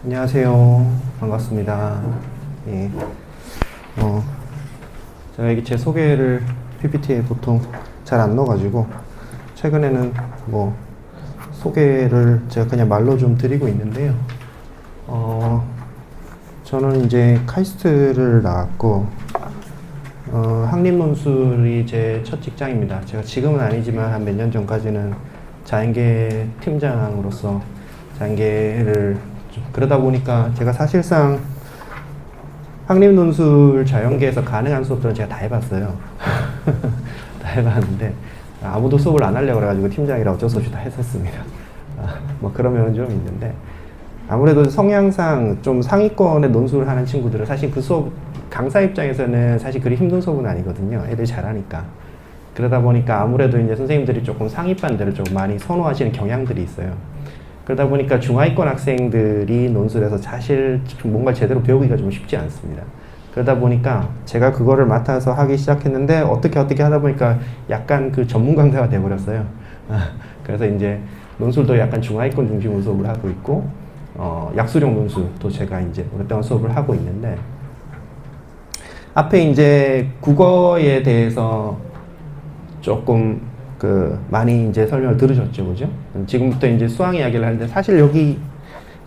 안녕하세요. 반갑습니다. 예. 제가 이게 제 소개를 PPT에 보통 잘 안 넣어가지고, 최근에는 뭐, 소개를 제가 그냥 말로 좀 드리고 있는데요. 저는 이제 카이스트를 나왔고, 항림논술이 제 첫 직장입니다. 제가 지금은 아니지만 한 몇 년 전까지는 자연계 팀장으로서 자연계를 그러다 보니까 제가 사실상 항림논술 자연계에서 가능한 수업들은 제가 다 해봤어요. 다 해봤는데 아무도 수업을 안 하려고 그래가지고 팀장이라 어쩔 수 없이 다 했었습니다. 뭐 그런 면은 좀 있는데, 아무래도 성향상 좀 상위권의 논술을 하는 친구들은 사실 그 수업 강사 입장에서는 사실 그리 힘든 수업은 아니거든요. 애들이 잘하니까. 그러다 보니까 아무래도 이제 선생님들이 조금 상위반들을 좀 많이 선호하시는 경향들이 있어요. 그러다 보니까 중하위권 학생들이 논술에서 사실 뭔가 제대로 배우기가 좀 쉽지 않습니다. 그러다 보니까 제가 그거를 맡아서 하기 시작했는데 어떻게 하다 보니까 약간 그 전문 강사가 돼버렸어요. 그래서 이제 논술도 약간 중하위권 중심으로 수업을 하고 있고, 약수령 논술도 제가 이제 오랫동안 수업을 하고 있는데, 앞에 이제 국어에 대해서 조금 많이 이제 설명을 들으셨죠, 그죠? 지금부터 이제 수학 이야기를 하는데, 사실 여기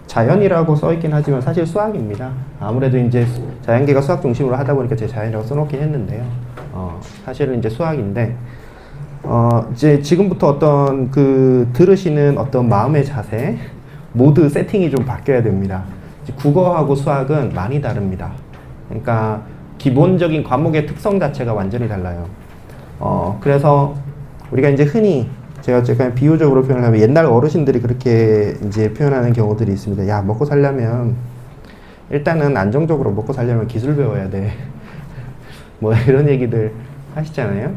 자연이라고 써있긴 하지만 사실 수학입니다. 아무래도 이제 자연계가 수학 중심으로 하다 보니까 제가 자연이라고 써놓긴 했는데요. 사실은 이제 수학인데, 이제 지금부터 어떤 들으시는 어떤 마음의 자세, 모드 세팅이 좀 바뀌어야 됩니다. 국어하고 수학은 많이 다릅니다. 그러니까 기본적인 과목의 특성 자체가 완전히 달라요. 그래서 우리가 이제 흔히 제가 그냥 비유적으로 표현을 하면 옛날 어르신들이 그렇게 이제 표현하는 경우들이 있습니다. 야, 먹고 살려면 일단은 안정적으로 먹고 살려면 기술 배워야 돼. 뭐 이런 얘기들 하시잖아요.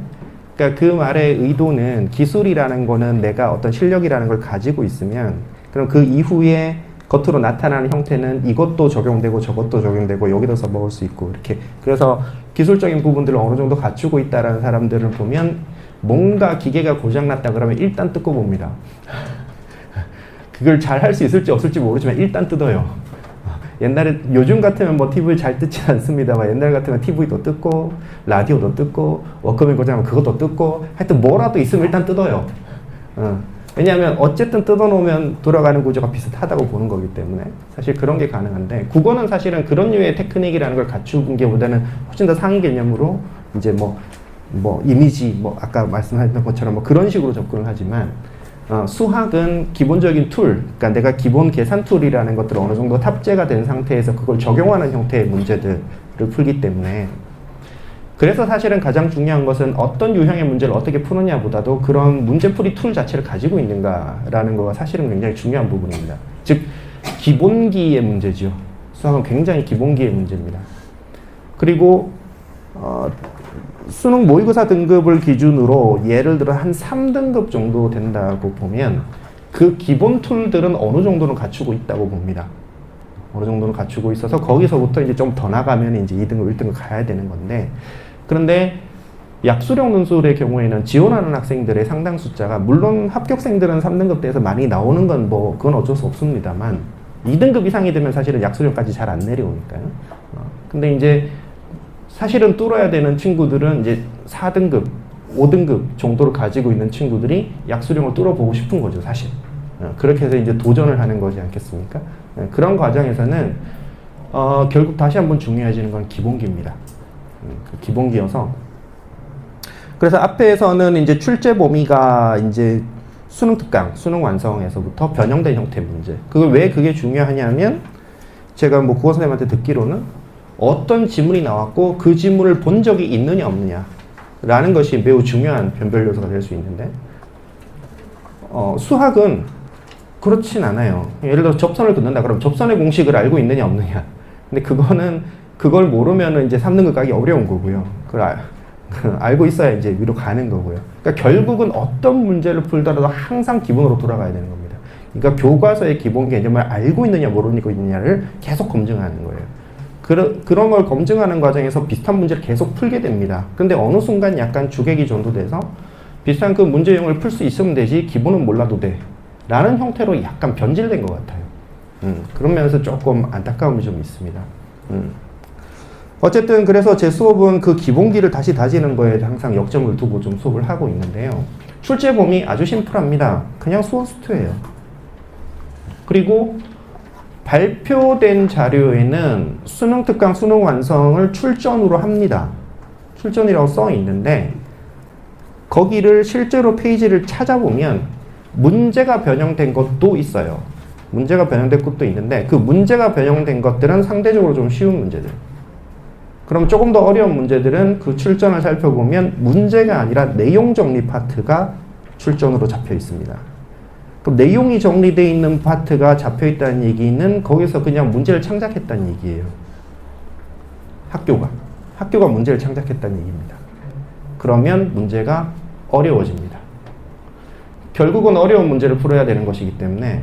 그러니까 그 말의 의도는, 기술이라는 거는 내가 어떤 실력이라는 걸 가지고 있으면 그럼 그 이후에 겉으로 나타나는 형태는 이것도 적용되고 저것도 적용되고 여기도 써먹을 수 있고 이렇게. 그래서 기술적인 부분들을 어느 정도 갖추고 있다라는 사람들을 보면 뭔가 기계가 고장났다 그러면 일단 뜯고 봅니다. 그걸 잘 할 수 있을지 없을지 모르지만 일단 뜯어요. 옛날에, 요즘 같으면 뭐 TV 잘 뜯지 않습니다만 옛날 같으면 TV도 뜯고 라디오도 뜯고 워크맨 고장나면 그것도 뜯고 하여튼 뭐라도 있으면 일단 뜯어요. 왜냐하면 어쨌든 뜯어놓으면 돌아가는 구조가 비슷하다고 보는 거기 때문에 사실 그런 게 가능한데, 국어는 사실은 그런 류의 테크닉이라는 걸 갖추는 게 보다는 훨씬 더 상위 개념으로 이제 뭐 이미지, 아까 말씀하셨던 것처럼 뭐 그런 식으로 접근을 하지만, 수학은 기본적인 툴, 그러니까 내가 기본 계산 툴이라는 것들을 어느 정도 탑재가 된 상태에서 그걸 적용하는 형태의 문제들을 풀기 때문에, 그래서 사실은 가장 중요한 것은 어떤 유형의 문제를 어떻게 푸느냐보다도 그런 문제풀이 툴 자체를 가지고 있는가라는 거가 사실은 굉장히 중요한 부분입니다. 즉, 기본기의 문제죠. 수학은 굉장히 기본기의 문제입니다. 그리고 수능 모의고사 등급을 기준으로 예를 들어 한 3등급 정도 된다고 보면 그 기본 툴들은 어느 정도는 갖추고 있다고 봅니다. 어느 정도는 갖추고 있어서 거기서부터 이제 좀 더 나가면 이제 2등급, 1등급 가야 되는 건데, 그런데 약수령 논술의 경우에는 지원하는 학생들의 상당 숫자가, 물론 합격생들은 3등급 대에서 많이 나오는 건 뭐 그건 어쩔 수 없습니다만 2등급 이상이 되면 사실은 약수령까지 잘 안 내려오니까요. 근데 이제 사실은 뚫어야 되는 친구들은 이제 4등급, 5등급 정도를 가지고 있는 친구들이 약수령을 뚫어보고 싶은 거죠, 사실. 그렇게 해서 이제 도전을 하는 거지 않겠습니까? 그런 과정에서는 결국 다시 한번 중요해지는 건 기본기입니다. 그 기본기여서, 그래서 앞에서는 이제 출제 범위가 이제 수능 특강, 수능 완성에서부터 변형된 형태 문제. 왜 그게 중요하냐면, 제가 뭐 국어 선생님한테 듣기로는 어떤 지문이 나왔고 그 지문을 본 적이 있느냐 없느냐 라는 것이 매우 중요한 변별 요소가 될 수 있는데, 수학은 그렇진 않아요. 예를 들어 접선을 긋는다 그러면 접선의 공식을 알고 있느냐 없느냐. 근데 그걸 모르면 이제 3등급 가기 어려운 거고요. 그걸 알고 있어야 이제 위로 가는 거고요. 그러니까 결국은 어떤 문제를 풀더라도 항상 기본으로 돌아가야 되는 겁니다. 그러니까 교과서의 기본 개념을 알고 있느냐 모르고 있느냐를 계속 검증하는 거예요. 그런 걸 검증하는 과정에서 비슷한 문제를 계속 풀게 됩니다. 근데 어느 순간 약간 주객이 전도돼서 비슷한 그 문제 유형을 풀 수 있으면 되지 기본은 몰라도 돼 라는 형태로 약간 변질된 것 같아요. 그런 면에서 조금 안타까움이 좀 있습니다. 어쨌든 그래서 제 수업은 그 기본기를 다시 다지는 거에 항상 역점을 두고 좀 수업을 하고 있는데요. 출제 범위 아주 심플합니다. 그냥 수어스투예요. 그리고 발표된 자료에는 수능 특강, 수능 완성을 출전으로 합니다. 출전이라고 써 있는데 거기를 실제로 페이지를 찾아보면 문제가 변형된 것도 있어요. 문제가 변형된 것도 있는데 그 문제가 변형된 것들은 상대적으로 좀 쉬운 문제들. 그럼 조금 더 어려운 문제들은 그 출전을 살펴보면 문제가 아니라 내용 정리 파트가 출전으로 잡혀 있습니다. 그럼 내용이 정리되어 있는 파트가 잡혀 있다는 얘기는 거기서 그냥 문제를 창작했다는 얘기예요. 학교가 문제를 창작했다는 얘기입니다. 그러면 문제가 어려워집니다. 결국은 어려운 문제를 풀어야 되는 것이기 때문에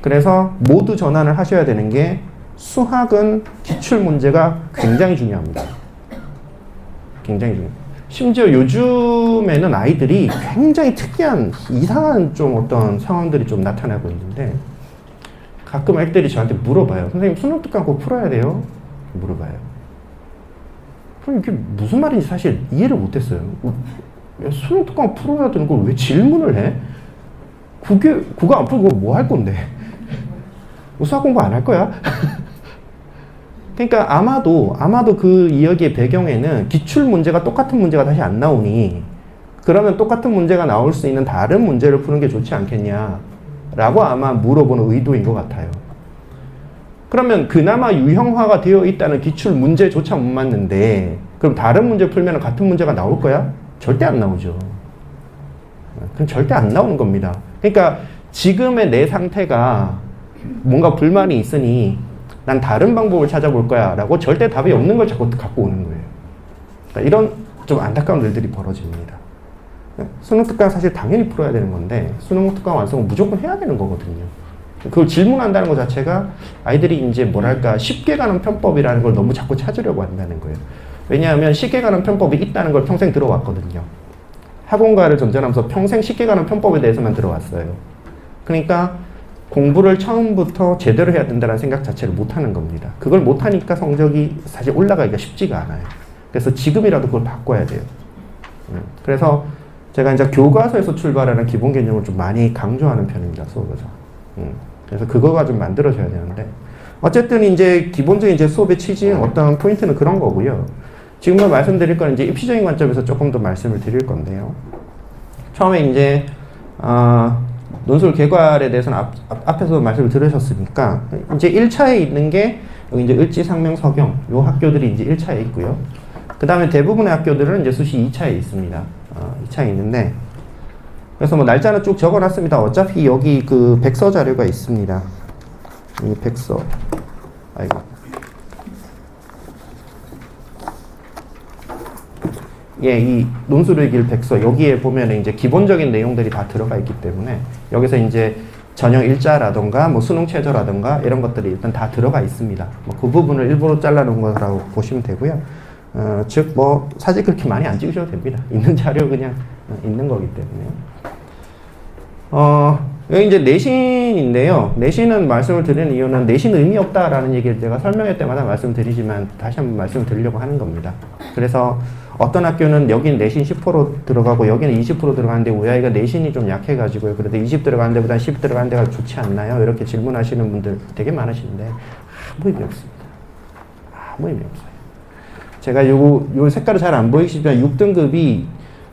그래서 모두 전환을 하셔야 되는 게 수학은 기출 문제가 굉장히 중요합니다. 굉장히 중요합니다. 심지어 요즘에는 아이들이 굉장히 특이한 이상한 좀 어떤 상황들이 좀 나타나고 있는데 가끔 애들이 저한테 물어봐요. 선생님 수능 특강 꼭 풀어야 돼요? 물어봐요. 그럼 이게 무슨 말인지 사실 이해를 못했어요. 수능 특강 풀어야 되는 걸 왜 질문을 해? 그거 안 풀고 뭐 할 건데? 수학 공부 안 할 거야? 그러니까 아마도 그 이야기의 배경에는 기출 문제가 똑같은 문제가 다시 안 나오니 그러면 똑같은 문제가 나올 수 있는 다른 문제를 푸는 게 좋지 않겠냐라고 아마 물어보는 의도인 것 같아요. 그러면 그나마 유형화가 되어 있다는 기출 문제조차 못 맞는데 그럼 다른 문제 풀면 같은 문제가 나올 거야? 절대 안 나오죠. 그럼 절대 안 나오는 겁니다. 그러니까 지금의 내 상태가 뭔가 불만이 있으니 난 다른 방법을 찾아볼 거야 라고 절대 답이 없는 걸 자꾸 갖고 오는 거예요. 그러니까 이런 좀 안타까운 일들이 벌어집니다. 수능 특강 사실 당연히 풀어야 되는 건데 수능 특강 완성은 무조건 해야 되는 거거든요. 그걸 질문한다는 것 자체가 아이들이 이제 뭐랄까 쉽게 가는 편법이라는 걸 너무 자꾸 찾으려고 한다는 거예요. 왜냐하면 쉽게 가는 편법이 있다는 걸 평생 들어왔거든요. 학원가를 전전하면서 평생 쉽게 가는 편법에 대해서만 들어왔어요. 그러니까 공부를 처음부터 제대로 해야 된다는 생각 자체를 못하는 겁니다. 그걸 못하니까 성적이 사실 올라가기가 쉽지가 않아요. 그래서 지금이라도 그걸 바꿔야 돼요. 그래서 제가 이제 교과서에서 출발하는 기본 개념을 좀 많이 강조하는 편입니다, 수업에서. 그래서 그거가 좀 만들어져야 되는데 어쨌든 이제 기본적인 이제 수업의 취지는 어떤 포인트는 그런 거고요. 지금 말씀드릴 건 이제 입시적인 관점에서 조금 더 말씀을 드릴 건데요. 처음에 이제 논술 개괄에 대해서는 앞에서 말씀을 들으셨으니까 이제 1차에 있는 게 여기 이제 을지, 상명, 서경 요 학교들이 이제 1차에 있고요. 그 다음에 대부분의 학교들은 이제 수시 2차에 있습니다. 2차에 있는데 그래서 뭐 날짜는 쭉 적어놨습니다. 어차피 여기 그 백서 자료가 있습니다. 이 백서 아이고 예, 이 논술의 길 백서 여기에 보면 이제 기본적인 내용들이 다 들어가 있기 때문에 여기서 이제 전형 일자라던가 뭐 수능 최저라던가 이런 것들이 일단 다 들어가 있습니다. 뭐 그 부분을 일부러 잘라놓은 거라고 보시면 되고요. 즉 뭐 사실 그렇게 많이 안 찍으셔도 됩니다. 있는 자료 그냥 있는 거기 때문에. 여기 이제 내신인데요. 내신은 말씀을 드리는 이유는 내신 의미 없다라는 얘기를 제가 설명할 때마다 말씀드리지만 다시 한번 말씀을 드리려고 하는 겁니다. 그래서 어떤 학교는 여기는 내신 10% 들어가고 여기는 20% 들어가는데 우리 아이가 내신이 좀 약해가지고요. 그래도 20 들어가는 데보다 10 들어가는 데가 좋지 않나요? 이렇게 질문하시는 분들 되게 많으신데 아무 의미 없습니다. 아무 의미 없어요. 제가 요 색깔이 잘 안 보이시지만 6등급이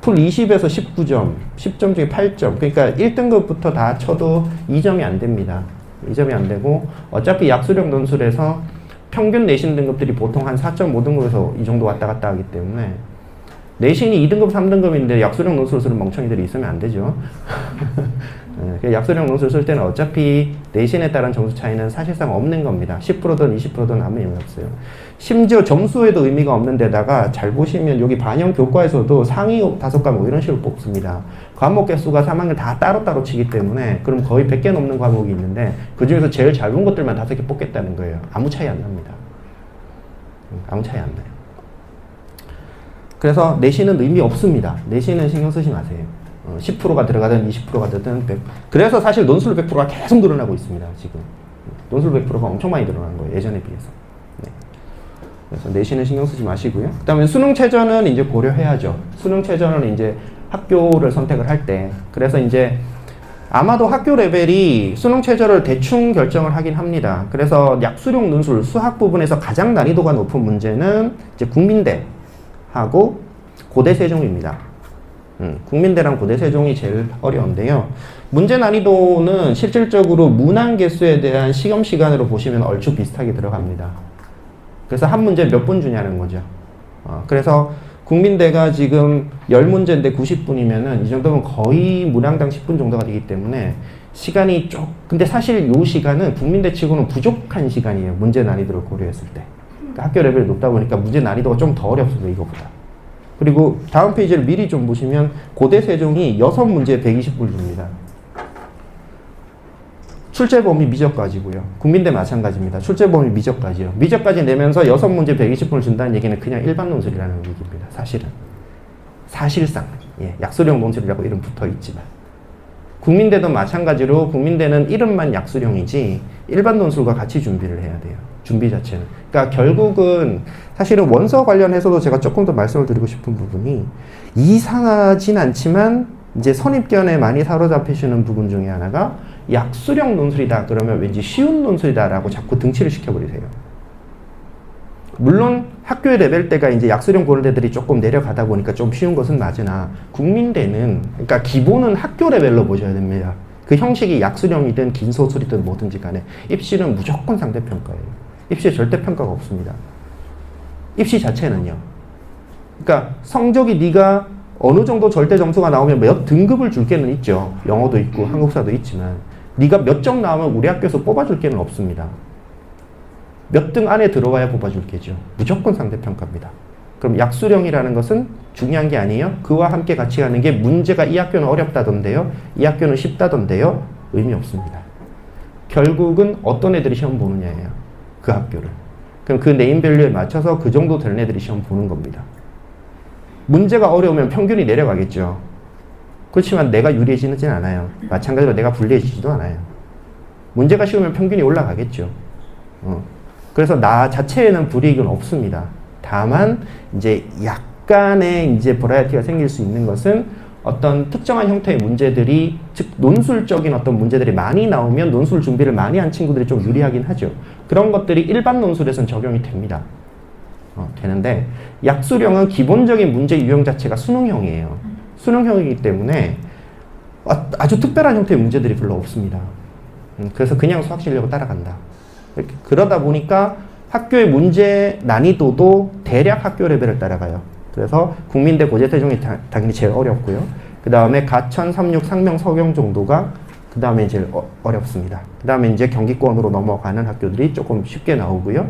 풀 20에서 19점, 10점 중에 8점. 그러니까 1등급부터 다 쳐도 2점이 안 됩니다. 2점이 안 되고 어차피 약수령 논술에서 평균 내신 등급들이 보통 한 4.5등급에서 이 정도 왔다 갔다 하기 때문에 내신이 2등급, 3등급인데 약수령 논술 쓰는 멍청이들이 있으면 안 되죠. 약수령 논술 쓸 때는 어차피 내신에 따른 점수 차이는 사실상 없는 겁니다. 10%든 20%든 아무 의미 없어요. 심지어 점수에도 의미가 없는 데다가 잘 보시면 여기 반영 교과에서도 상위 5과목 이런 식으로 뽑습니다. 과목 개수가 3학년 다 따로따로 치기 때문에 그럼 거의 100개 넘는 과목이 있는데 그 중에서 제일 잘 본 것들만 5개 뽑겠다는 거예요. 아무 차이 안 납니다. 아무 차이 안 나요. 그래서 내신은 의미 없습니다. 내신은 신경 쓰지 마세요. 10%가 들어가든 20%가 되든 100%. 그래서 사실 논술 100%가 계속 늘어나고 있습니다. 지금 논술 100%가 엄청 많이 늘어난 거예요. 예전에 비해서. 네. 그래서 내신은 신경 쓰지 마시고요. 그 다음에 수능 최저는 이제 고려해야죠. 수능 최저는 이제 학교를 선택을 할 때. 그래서 이제 아마도 학교 레벨이 수능 최저를 대충 결정을 하긴 합니다. 그래서 약수령 논술 수학 부분에서 가장 난이도가 높은 문제는 이제 국민대하고 고대 세종입니다. 국민대랑 고대 세종이 제일 어려운데요. 문제 난이도는 실질적으로 문항 개수에 대한 시험 시간으로 보시면 얼추 비슷하게 들어갑니다. 그래서 한 문제 몇 분 주냐는 거죠. 그래서 국민대가 지금 10문제인데 90분이면은 이 정도면 거의 문항당 10분 정도가 되기 때문에 시간이 근데 사실 이 시간은 국민대 치고는 부족한 시간이에요. 문제 난이도를 고려했을 때. 그러니까 학교 레벨이 높다 보니까 문제 난이도가 좀 더 어렵습니다. 이거보다. 그리고 다음 페이지를 미리 좀 보시면 고대 세종이 6문제 120분 줍니다. 출제 범위 미적까지고요. 국민대 마찬가지입니다. 출제 범위 미적까지요. 미적까지 내면서 6문제 120분을 준다는 얘기는 그냥 일반 논술이라는 얘기입니다. 사실은. 사실상. 예, 약수령 논술이라고 이름 붙어 있지만. 국민대도 마찬가지로 국민대는 이름만 약수령이지 일반 논술과 같이 준비를 해야 돼요. 준비 자체는. 그러니까 결국은 사실은 원서 관련해서도 제가 조금 더 말씀을 드리고 싶은 부분이 이상하진 않지만 이제 선입견에 많이 사로잡히시는 부분 중에 하나가 약수령 논술이다 그러면 왠지 쉬운 논술이다라고 자꾸 등치를 시켜버리세요. 물론 학교의 레벨대가 이제 약수령 보는 애들이 조금 내려가다 보니까 좀 쉬운 것은 맞으나 국민대는 그러니까 기본은 학교 레벨로 보셔야 됩니다. 그 형식이 약수령이든 긴소술이든 뭐든지 간에 입시는 무조건 상대평가예요. 입시에 절대평가가 없습니다. 입시 자체는요. 그러니까 성적이 네가 어느 정도 절대 점수가 나오면 몇 등급을 줄 게는 있죠. 영어도 있고 한국사도 있지만 네가 몇 점 나오면 우리 학교에서 뽑아줄 게는 없습니다. 몇 등 안에 들어와야 뽑아줄 게죠. 무조건 상대평가입니다. 그럼 약수령이라는 것은 중요한 게 아니에요. 그와 함께 같이 가는 게 문제가 이 학교는 어렵다던데요. 이 학교는 쉽다던데요. 의미 없습니다. 결국은 어떤 애들이 시험 보느냐예요. 그 학교를. 그럼 그 네임밸류에 맞춰서 그 정도 되는 애들이 시험 보는 겁니다. 문제가 어려우면 평균이 내려가겠죠. 그렇지만 내가 유리해지진 않아요. 마찬가지로 내가 불리해지지도 않아요. 문제가 쉬우면 평균이 올라가겠죠. 그래서 나 자체에는 불이익은 없습니다. 다만 이제 약간의 이제 버라이어티가 생길 수 있는 것은 어떤 특정한 형태의 문제들이 즉 논술적인 어떤 문제들이 많이 나오면 논술 준비를 많이 한 친구들이 좀 유리하긴 하죠. 그런 것들이 일반 논술에서는 적용이 됩니다. 되는데 약수령은 기본적인 문제 유형 자체가 수능형이에요. 수능형이기 때문에 아주 특별한 형태의 문제들이 별로 없습니다. 그래서 그냥 수학 실력을 따라간다. 그러다 보니까 학교의 문제 난이도도 대략 학교 레벨을 따라가요. 그래서 국민대 고대 세종이 당연히 제일 어렵고요. 그 다음에 가천, 삼육, 상명, 서경 정도가 그 다음에 제일 어렵습니다. 그 다음에 이제 경기권으로 넘어가는 학교들이 조금 쉽게 나오고요.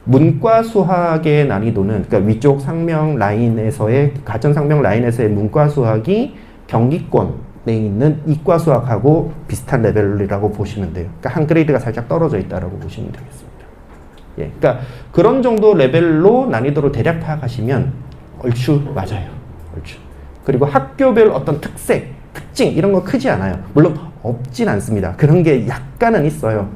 문과 수학의 난이도는 그러니까 위쪽 상명 라인에서의 가천 상명 라인에서의 문과 수학이 경기권에 있는 이과 수학하고 비슷한 레벨이라고 보시면 돼요. 그러니까 한 그레이드가 살짝 떨어져 있다라고 보시면 되겠습니다. 예, 그러니까 그런 정도 레벨로 난이도를 대략 파악하시면 얼추 맞아요. 얼추. 그리고 학교별 어떤 특색, 특징 이런 거 크지 않아요. 물론 없진 않습니다. 그런 게 약간은 있어요.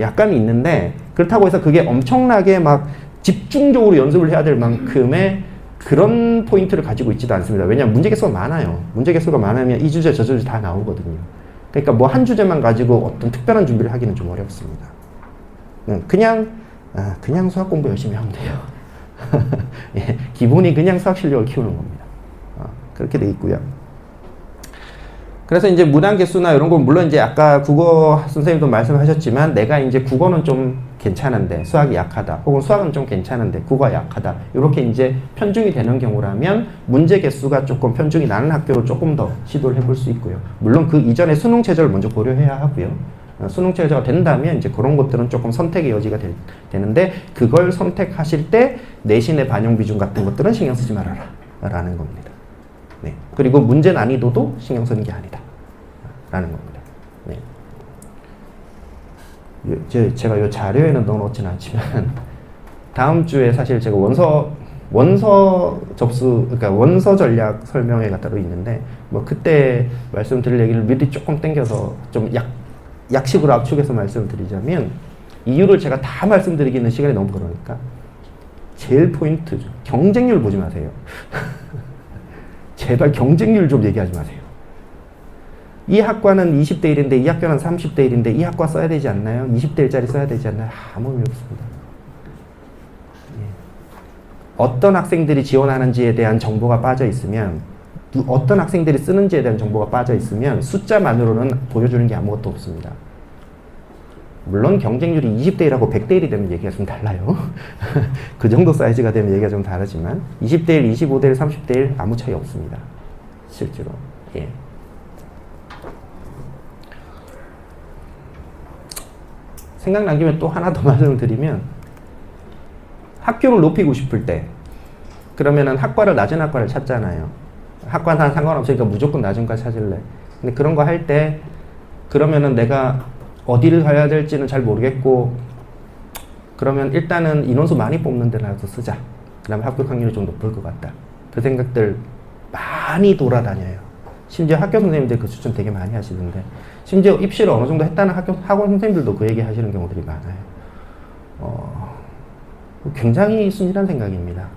약간은 있는데 그렇다고 해서 그게 엄청나게 막 집중적으로 연습을 해야 될 만큼의 그런 포인트를 가지고 있지도 않습니다. 왜냐하면 문제 개수가 많아요. 문제 개수가 많으면 이 주제 저 주제 다 나오거든요. 그러니까 뭐 한 주제만 가지고 어떤 특별한 준비를 하기는 좀 어렵습니다. 그냥 수학 공부 열심히 하면 돼요. 예, 기본이 그냥 수학 실력을 키우는 겁니다. 그렇게 돼 있고요. 그래서 이제 문항 개수나 이런 건 물론 이제 아까 국어 선생님도 말씀하셨지만 내가 이제 국어는 좀 괜찮은데 수학이 약하다. 혹은 수학은 좀 괜찮은데 국어가 약하다. 이렇게 이제 편중이 되는 경우라면 문제 개수가 조금 편중이 나는 학교로 조금 더 시도를 해볼 수 있고요. 물론 그 이전에 수능 최저를 먼저 고려해야 하고요. 수능 최저가 된다면 이제 그런 것들은 조금 선택의 여지가 되는데 그걸 선택하실 때 내신의 반영 비중 같은 것들은 신경 쓰지 말아라 라는 겁니다. 네. 그리고 문제 난이도도 신경 쓰는 게 아니다 라는 겁니다. 네. 제가 이 자료에는 넣어놓지는 않지만 다음 주에 사실 제가 원서 원서 접수, 그러니까 원서 전략 설명회가 따로 있는데, 뭐 그때 말씀드릴 얘기를 미리 조금 땡겨서 좀 약식으로 압축해서 말씀을 드리자면, 이유를 제가 다 말씀드리기는 시간이 너무 그러니까, 제일 포인트죠. 경쟁률 보지 마세요. 제발 경쟁률 좀 얘기하지 마세요. 이 학과는 20대 1인데 이 학교는 30대 1인데 이 학과 써야 되지 않나요? 20대 1짜리 써야 되지 않나요? 아무 의미 없습니다. 예. 어떤 학생들이 지원하는지에 대한 정보가 빠져 있으면, 어떤 학생들이 쓰는지에 대한 정보가 빠져 있으면 숫자만으로는 보여주는 게 아무것도 없습니다. 물론 경쟁률이 20대 1하고 100대 1이 되면 얘기가 좀 달라요. 그 정도 사이즈가 되면 얘기가 좀 다르지만 20대 1, 25대 1, 30대 1 아무 차이 없습니다. 실제로. 예. 생각난 김에 또 하나 더 말씀을 드리면, 학교를 높이고 싶을 때 그러면은 학과를 낮은 학과를 찾잖아요. 학과는 상관없으니까 무조건 낮은 과 찾을래. 근데 그런 거 할 때 그러면은 내가 어디를 가야 될지는 잘 모르겠고, 그러면 일단은 인원수 많이 뽑는 데라도 쓰자. 그러면 합격 확률이 좀 높을 것 같다. 그 생각들 많이 돌아다녀요. 심지어 학교 선생님들 그 추천 되게 많이 하시는데, 심지어 입시를 어느 정도 했다는 학원 선생님들도 그 얘기 하시는 경우들이 많아요. 굉장히 순진한 생각입니다.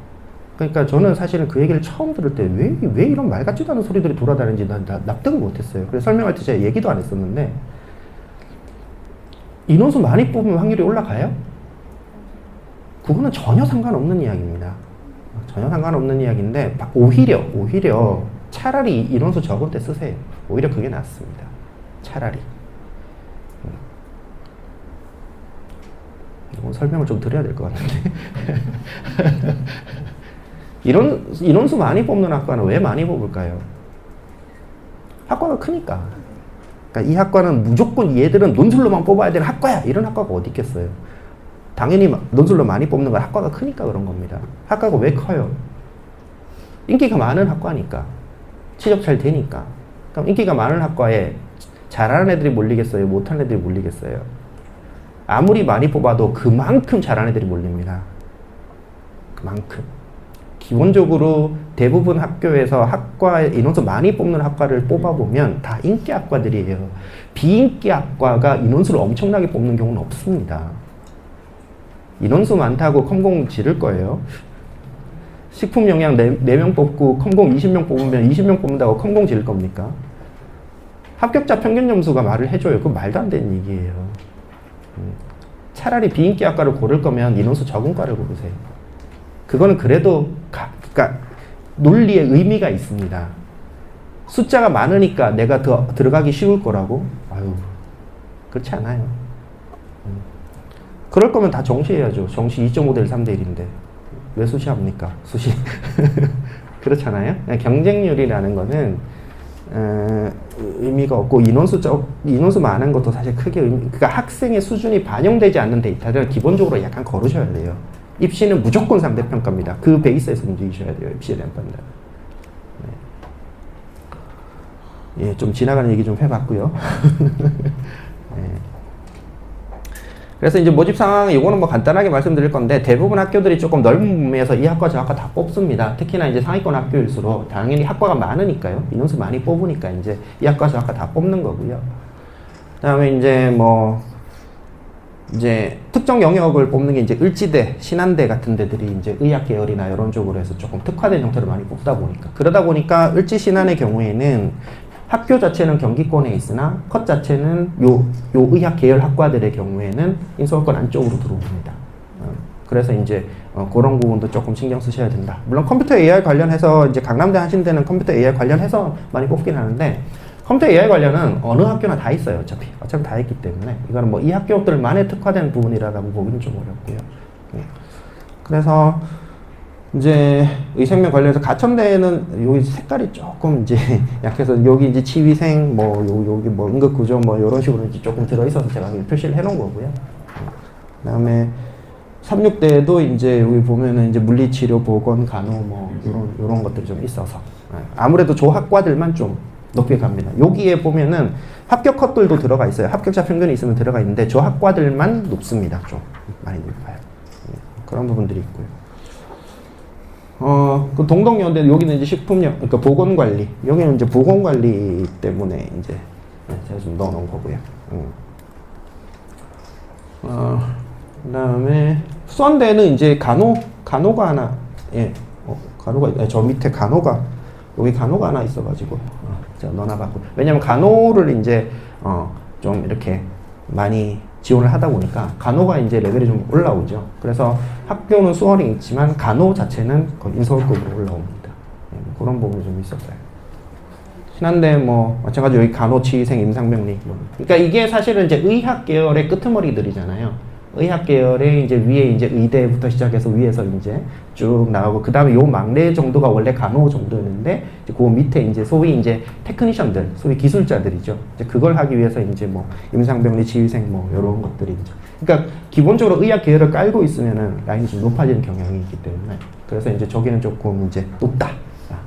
그러니까 저는 사실은 그 얘기를 처음 들을 때 왜 이런 말 같지도 않은 소리들이 돌아다니는지 납득을 못했어요. 그래서 설명할 때 제가 얘기도 안 했었는데, 인원수 많이 뽑으면 확률이 올라가요? 그거는 전혀 상관없는 이야기입니다. 전혀 상관없는 이야기인데, 오히려 차라리 인원수 적을 때 쓰세요. 오히려 그게 낫습니다. 차라리. 설명을 좀 드려야 될 것 같은데. 인원수 많이 뽑는 학과는 왜 많이 뽑을까요? 학과가 크니까. 그러니까 이 학과는 무조건 얘들은 논술로만 뽑아야 되는 학과야, 이런 학과가 어디 있겠어요. 당연히 논술로 많이 뽑는 건 학과가 크니까 그런 겁니다. 학과가 왜 커요? 인기가 많은 학과니까. 취업 잘 되니까. 그럼 인기가 많은 학과에 잘하는 애들이 몰리겠어요? 못하는 애들이 몰리겠어요? 아무리 많이 뽑아도 그만큼 잘하는 애들이 몰립니다. 그만큼. 기본적으로 대부분 학교에서 학과에 인원수 많이 뽑는 학과를 뽑아보면 다 인기 학과들이에요. 비인기 학과가 인원수를 엄청나게 뽑는 경우는 없습니다. 인원수 많다고 컴공 지를 거예요. 식품 영양 4명 뽑고 컴공 20명 뽑으면 20명 뽑는다고 컴공 지를 겁니까? 합격자 평균 점수가 말을 해줘요. 그건 말도 안 되는 얘기예요. 차라리 비인기 학과를 고를 거면 인원수 적은 과를 고르세요. 그거는 그래도 그러니까 논리의 의미가 있습니다. 숫자가 많으니까 내가 더 들어가기 쉬울 거라고? 아유, 그렇지 않아요. 그럴 거면 다 정시해야죠. 정시 2.5대 1, 3대 1인데 왜 수시합니까? 수시. 그렇잖아요. 경쟁률이라는 거는 의미가 없고, 인원수 많은 것도 사실 크게 그러니까 학생의 수준이 반영되지 않는 데이터를 기본적으로 약간 거르셔야 돼요. 입시는 무조건 상대평가입니다. 그 베이스에서 움직이셔야 돼요. 입시에 대한 판단. 네. 예, 좀 지나가는 얘기 좀 해봤고요. 네. 그래서 이제 모집 상황, 이거는 뭐 간단하게 말씀드릴 건데, 대부분 학교들이 조금 넓은 범위에서 이 학과 저 학과 다 뽑습니다. 특히나 이제 상위권 학교일수록 당연히 학과가 많으니까요. 인원수 많이 뽑으니까 이제 이 학과 저 학과 다 뽑는 거고요. 그 다음에 이제 특정 영역을 뽑는 게 이제 을지대, 신한대 같은 데들이 이제 의학 계열이나 이런 쪽으로 해서 조금 특화된 형태로 많이 뽑다 보니까. 그러다 보니까 을지 신한의 경우에는 학교 자체는 경기권에 있으나 컷 자체는 요 의학 계열 학과들의 경우에는 인서울권 안쪽으로 들어옵니다. 그래서 이제 그런 부분도 조금 신경 쓰셔야 된다. 물론 컴퓨터 AI 관련해서 이제 강남대 하신 데는 컴퓨터 AI 관련해서 많이 뽑긴 하는데, 컴퓨터 AI 관련은 어느 학교나 다 있어요. 어차피 다 있기 때문에 이거는 뭐 이 학교들만의 특화된 부분이라고 보기는 좀 어렵고요. 그래서 이제 의생명 관련해서 가천대는 여기 색깔이 조금 이제 약해서 여기 이제 치위생 여기 뭐 응급구조 뭐 이런 식으로 이제 조금 들어있어서 제가 표시를 해놓은 거고요. 그다음에 36대도 이제 여기 보면은 이제 물리치료, 보건, 간호 뭐 이런 것들이 좀 있어서 아무래도 조학과들만 좀 높게 갑니다. 여기에 보면은 합격 컷들도 들어가 있어요. 합격자 평균이 있으면 들어가 있는데 조학과들만 높습니다. 좀 많이 높아요. 그런 부분들이 있고요. 그 동덕여대 여기는 이제 식품력, 그러니까 보건관리. 여기는 이제 보건관리 때문에 이제 제가 좀 넣어놓은 거고요. 그다음에 수원대는 이제 간호가 하나, 간호가 저 밑에 여기 간호가 하나 있어가지고 제가 넣어놔봤고, 왜냐면 간호를 이제 좀 이렇게 많이 지원을 하다 보니까 간호가 이제 레벨이 좀 올라오죠. 그래서 학교는 수원이 있지만 간호 자체는 거의 인서울급으로 올라옵니다. 그런 부분이 좀 있었어요. 신한대 뭐 마찬가지로 여기 간호치의생 임상병리. 그러니까 이게 사실은 이제 의학 계열의 끄트머리들이잖아요. 의학 계열의 이제 위에 이제 의대부터 시작해서 위에서 이제 쭉 나가고, 그 다음에 요 막내 정도가 원래 간호 정도였는데, 이제 그 밑에 이제 소위 이제 테크니션들, 소위 기술자들이죠. 이제 그걸 하기 위해서 이제 뭐 임상병리, 치의생 뭐 이런 것들이죠. 그러니까 기본적으로 의학 계열을 깔고 있으면은 라인이 좀 높아지는 경향이 있기 때문에, 그래서 이제 저기는 조금 이제 높다.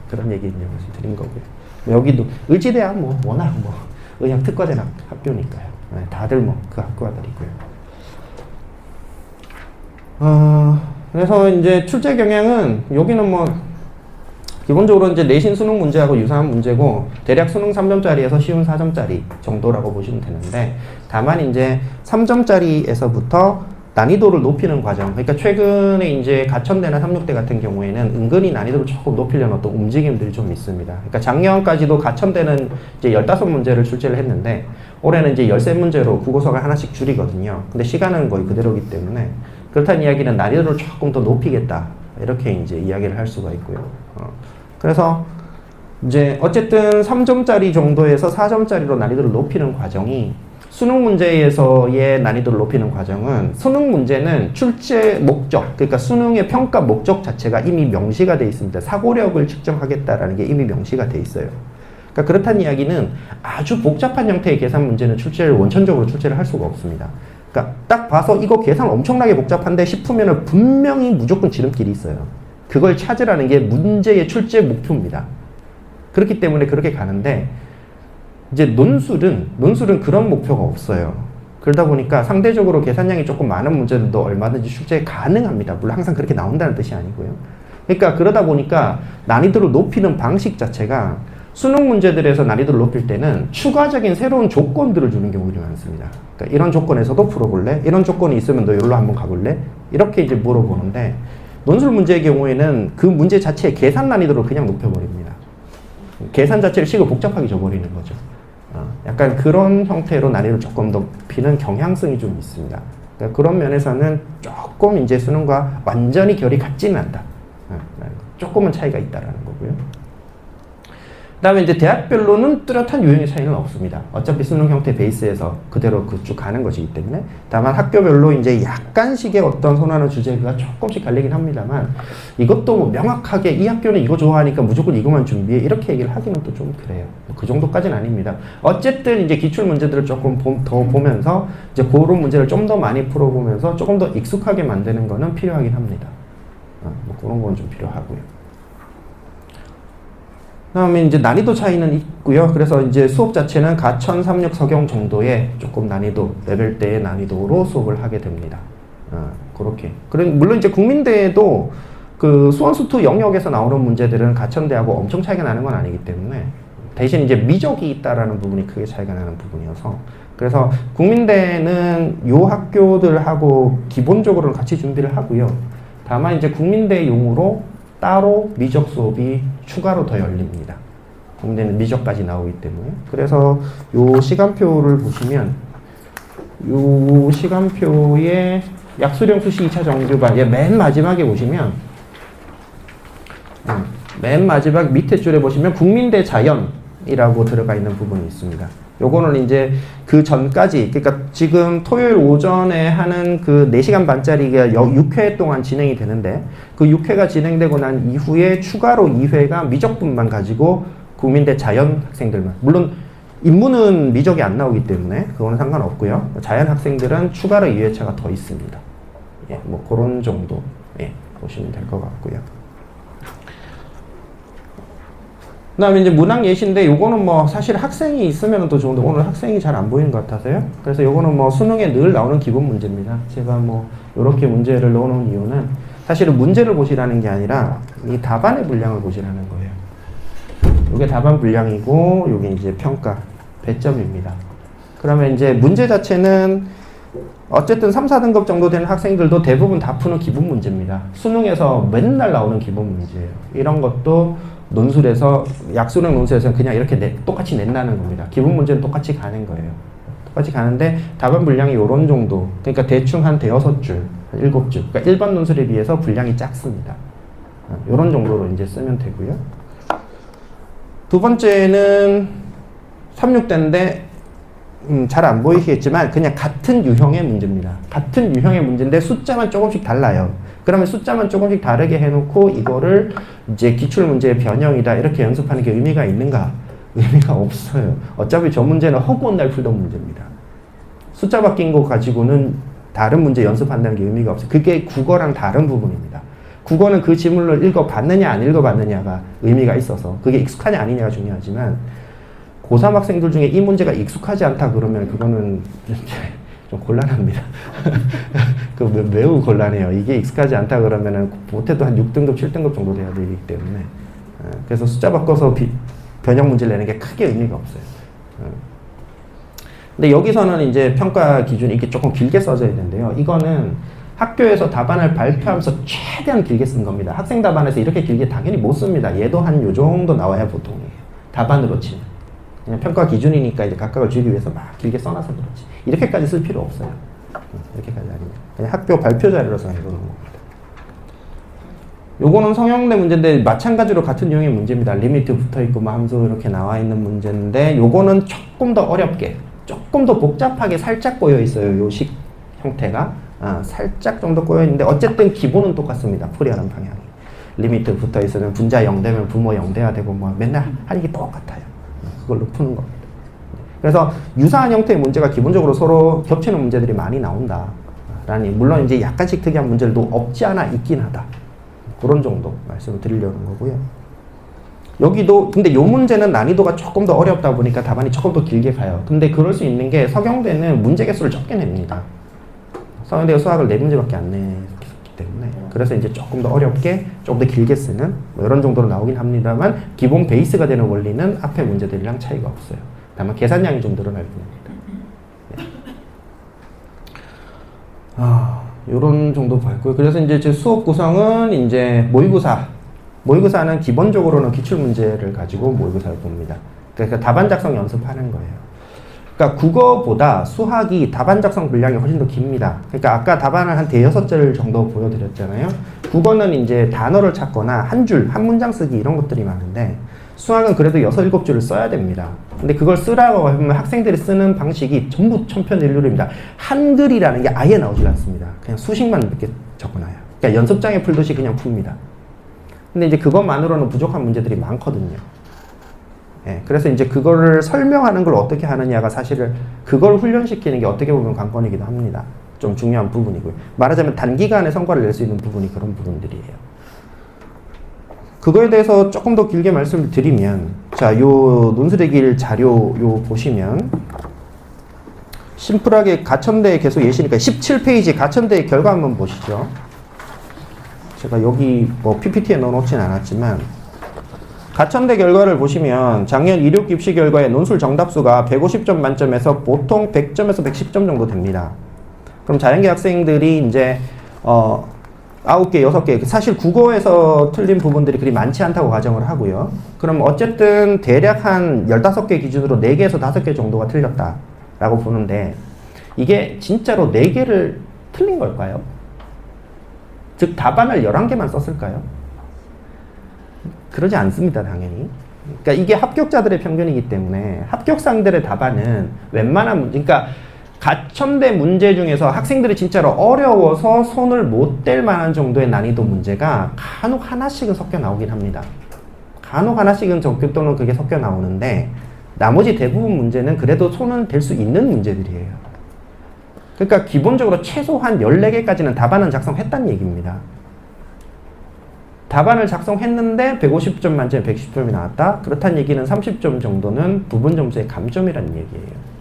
그런 얘기 이제 말씀드린 거고요. 여기도 을지대야 뭐 워낙 뭐 의학 특화된 학교니까요. 다들 뭐 그 학과들이고요. 그래서 이제 출제 경향은 여기는 뭐 기본적으로 이제 내신 수능 문제하고 유사한 문제고, 대략 수능 3점짜리에서 쉬운 4점짜리 정도라고 보시면 되는데, 다만 이제 3점짜리에서부터 난이도를 높이는 과정, 그러니까 최근에 이제 가천대나 삼육대 같은 경우에는 은근히 난이도를 조금 높이려는 어떤 움직임들이 좀 있습니다. 그러니까 작년까지도 가천대는 이제 15문제를 출제를 했는데, 올해는 이제 13문제로 국어석을 하나씩 줄이거든요. 근데 시간은 거의 그대로이기 때문에, 그렇다는 이야기는 난이도를 조금 더 높이겠다, 이렇게 이제 이야기를 할 수가 있고요. 그래서 이제 어쨌든 3점짜리 정도에서 4점짜리로 난이도를 높이는 과정이, 수능 문제에서의 난이도를 높이는 과정은, 수능 문제는 출제 목적, 그러니까 수능의 평가 목적 자체가 이미 명시가 되어 있습니다. 사고력을 측정하겠다라는 게 이미 명시가 되어 있어요. 그러니까 그렇다는 이야기는 아주 복잡한 형태의 계산 문제는 원천적으로 출제를 할 수가 없습니다. 그러니까 딱 봐서 이거 계산 엄청나게 복잡한데 싶으면 분명히 무조건 지름길이 있어요. 그걸 찾으라는 게 문제의 출제 목표입니다. 그렇기 때문에 그렇게 가는데, 이제 논술은 그런 목표가 없어요. 그러다 보니까 상대적으로 계산량이 조금 많은 문제들도 얼마든지 출제 가능합니다. 물론 항상 그렇게 나온다는 뜻이 아니고요. 그러니까 그러다 보니까 난이도를 높이는 방식 자체가, 수능 문제들에서 난이도를 높일 때는 추가적인 새로운 조건들을 주는 경우가 많습니다. 그러니까 이런 조건에서도 풀어볼래? 이런 조건이 있으면 너 여기로 한번 가볼래? 이렇게 이제 물어보는데, 논술 문제의 경우에는 그 문제 자체의 계산 난이도를 그냥 높여버립니다. 계산 자체를 식을 복잡하게 줘버리는 거죠. 약간 그런 형태로 난이도를 조금 더 높이는 경향성이 좀 있습니다. 그러니까 그런 면에서는 조금 이제 수능과 완전히 결이 같지는 않다. 조금은 차이가 있다라는 거고요. 그 다음에 이제 대학별로는 뚜렷한 유형의 차이는 없습니다. 어차피 수능 형태 베이스에서 그대로 쭉 가는 것이기 때문에. 다만 학교별로 이제 약간씩의 어떤 선호하는 주제가 조금씩 갈리긴 합니다만, 이것도 뭐 명확하게 이 학교는 이거 좋아하니까 무조건 이것만 준비해, 이렇게 얘기를 하기는 또 좀 그래요. 그 정도까지는 아닙니다. 어쨌든 이제 기출 문제들을 조금 더 보면서 이제 그런 문제를 좀 더 많이 풀어보면서 조금 더 익숙하게 만드는 거는 필요하긴 합니다. 뭐 그런 건 좀 필요하고요. 그다음에 이제 난이도 차이는 있고요. 그래서 이제 수업 자체는 가천, 삼육, 서경 정도의 조금 난이도, 레벨대의 난이도로 수업을 하게 됩니다. 그렇게. 물론 이제 국민대에도 그 수원수투 영역에서 나오는 문제들은 가천대하고 엄청 차이가 나는 건 아니기 때문에, 대신 이제 미적이 있다라는 부분이 크게 차이가 나는 부분이어서, 그래서 국민대는 요 학교들하고 기본적으로는 같이 준비를 하고요. 다만 이제 국민대용으로 따로 미적 수업이 추가로 더 열립니다. 국민대는 미적까지 나오기 때문에. 그래서 요 시간표를 보시면, 요 시간표에 약수령 수시 2차 정규반, 맨 마지막에 보시면, 맨 마지막 밑에 줄에 보시면 국민대 자연이라고 들어가 있는 부분이 있습니다. 요거는 이제 그 전까지, 그러니까 지금 토요일 오전에 하는 그 4시간 반짜리가 6회 동안 진행이 되는데, 그 6회가 진행되고 난 이후에 추가로 2회가 미적분만 가지고 국민대 자연 학생들만, 물론 인문은 미적이 안 나오기 때문에 그거는 상관없고요. 자연 학생들은 추가로 2회차가 더 있습니다. 뭐 그런 정도 보시면 될 것 같고요. 그 다음에 이제 문학 예시인데, 요거는 뭐 사실 학생이 있으면 더 좋은데 오늘 학생이 잘 안 보이는 것 같아서요. 그래서 요거는 뭐 수능에 늘 나오는 기본 문제입니다. 제가 뭐 요렇게 문제를 넣어놓은 이유는, 사실은 문제를 보시라는 게 아니라 이 답안의 분량을 보시라는 거예요. 이게 답안 분량이고 이게 이제 평가 배점입니다. 그러면 이제 문제 자체는 어쨌든 3, 4등급 정도 되는 학생들도 대부분 다 푸는 기본 문제입니다. 수능에서 맨날 나오는 기본 문제예요. 이런 것도 논술에서 약수능 논술에서는 그냥 이렇게 똑같이 낸다는 겁니다. 기본 문제는 똑같이 가는 거예요. 똑같이 가는데 답안 분량이 요런 정도, 그러니까 대충 한 대여섯 줄, 한 7줄. 그러니까 일반 논술에 비해서 분량이 작습니다. 요런 정도로 이제 쓰면 되고요. 두 번째는 36대인데 잘 안 보이시겠지만 그냥 같은 유형의 문제입니다. 같은 유형의 문제인데 숫자만 조금씩 달라요. 그러면 숫자만 조금씩 다르게 해놓고 이거를 이제 기출문제의 변형이다 이렇게 연습하는 게 의미가 있는가? 의미가 없어요. 어차피 저 문제는 허구한 날 풀던 문제입니다. 숫자 바뀐 거 가지고는 다른 문제 연습한다는 게 의미가 없어요. 그게 국어랑 다른 부분입니다. 국어는 그 지문을 읽어봤느냐 안 읽어봤느냐가 의미가 있어서 그게 익숙하냐 아니냐가 중요하지만 고3 학생들 중에 이 문제가 익숙하지 않다 그러면 그거는 좀 곤란합니다. 그 매우 곤란해요. 이게 익숙하지 않다 그러면은 못해도 한 6등급, 7등급 정도 돼야 되기 때문에 그래서 숫자 바꿔서 변형 문제를 내는 게 크게 의미가 없어요. 근데 여기서는 이제 평가 기준이 이게 조금 길게 써져야 되는데요. 이거는 학교에서 답안을 발표하면서 최대한 길게 쓴 겁니다. 학생 답안에서 이렇게 길게 당연히 못 씁니다. 얘도 한 요 정도 나와야 보통이에요. 답안으로 치면. 그냥 평가 기준이니까 이제 각각을 주기 위해서 막 길게 써놔서 그렇지. 이렇게까지 쓸 필요 없어요. 이렇게까지 아니면. 그냥 학교 발표 자료로서 해놓은 겁니다. 요거는 성형대 문제인데 마찬가지로 같은 유형의 문제입니다. 리미트 붙어있고 뭐 함수 이렇게 나와 있는 문제인데 요거는 조금 더 어렵게, 조금 더 복잡하게 살짝 꼬여있어요. 요 식 형태가. 살짝 정도 꼬여있는데 어쨌든 기본은 똑같습니다. 풀이하는 방향이. 리미트 붙어있으면 분자 0 되면 부모 0 돼야 되고 뭐 맨날 하는 게 똑같아요. 그걸로 푸는 겁니다. 그래서 유사한 형태의 문제가 기본적으로 서로 겹치는 문제들이 많이 나온다. 물론 이제 약간씩 특이한 문제들도 없지 않아 있긴 하다. 그런 정도 말씀을 드리려는 거고요. 여기도 근데 이 문제는 난이도가 조금 더 어렵다 보니까 답안이 조금 더 길게 가요. 근데 그럴 수 있는 게 서경대는 문제 개수를 적게 냅니다. 서경대가 수학을 4문제밖에 안 냈기 때문에 그래서 이제 조금 더 어렵게 조금 더 길게 쓰는 뭐 이런 정도로 나오긴 합니다만 기본 베이스가 되는 원리는 앞에 문제들이랑 차이가 없어요. 다만 계산량이 좀 늘어날 뿐입니다. 네. 요런 정도 봤고요. 그래서 이제 제 수업 구성은 이제 모의고사는 기본적으로는 기출문제를 가지고 모의고사를 봅니다. 그러니까 답안 작성 연습하는 거예요. 그러니까 국어보다 수학이 답안 작성 분량이 훨씬 더 깁니다. 그러니까 아까 답안을 한 대여섯 줄 정도 보여드렸잖아요. 국어는 이제 단어를 찾거나 한 줄, 한 문장 쓰기 이런 것들이 많은데 수학은 그래도 6, 7줄을 써야 됩니다. 근데 그걸 쓰라고 하면 학생들이 쓰는 방식이 전부 천편일률입니다. 한글이라는 게 아예 나오질 않습니다. 그냥 수식만 이렇게 적어놔요. 그러니까 연습장에 풀듯이 그냥 풉니다. 근데 이제 그것만으로는 부족한 문제들이 많거든요. 예, 그래서 이제 그거를 설명하는 걸 어떻게 하느냐가 사실은 그걸 훈련시키는 게 어떻게 보면 관건이기도 합니다. 좀 중요한 부분이고요. 말하자면 단기간에 성과를 낼 수 있는 부분이 그런 부분들이에요. 그거에 대해서 조금 더 길게 말씀을 드리면, 자, 요 논술의 길 자료 요 보시면 심플하게 가천대 계속 예시니까 17페이지 가천대의 결과 한번 보시죠. 제가 여기 뭐 PPT에 넣어놓진 않았지만 가천대 결과를 보시면 작년 이륙 입시 결과의 논술 정답수가 150점 만점에서 보통 100점에서 110점 정도 됩니다. 그럼 자연계 학생들이 이제 9개, 6개, 사실 국어에서 틀린 부분들이 그리 많지 않다고 가정을 하고요. 그럼 어쨌든 대략 한 15개 기준으로 4개에서 5개 정도가 틀렸다라고 보는데 이게 진짜로 4개를 틀린 걸까요? 즉 답안을 11개만 썼을까요? 그러지 않습니다, 당연히. 그러니까 이게 합격자들의 평균이기 때문에 합격상들의 답안은 웬만한 그러니까 가천대 문제 중에서 학생들이 진짜로 어려워서 손을 못 댈 만한 정도의 난이도 문제가 간혹 하나씩은 섞여 나오긴 합니다. 간혹 하나씩은 또는 그게 섞여 나오는데 나머지 대부분 문제는 그래도 손은 댈 수 있는 문제들이에요. 그러니까 기본적으로 최소한 14개까지는 답안은 작성했다는 얘기입니다. 답안을 작성했는데 150점 만점에 110점이 나왔다? 그렇다는 얘기는 30점 정도는 부분 점수의 감점이라는 얘기예요.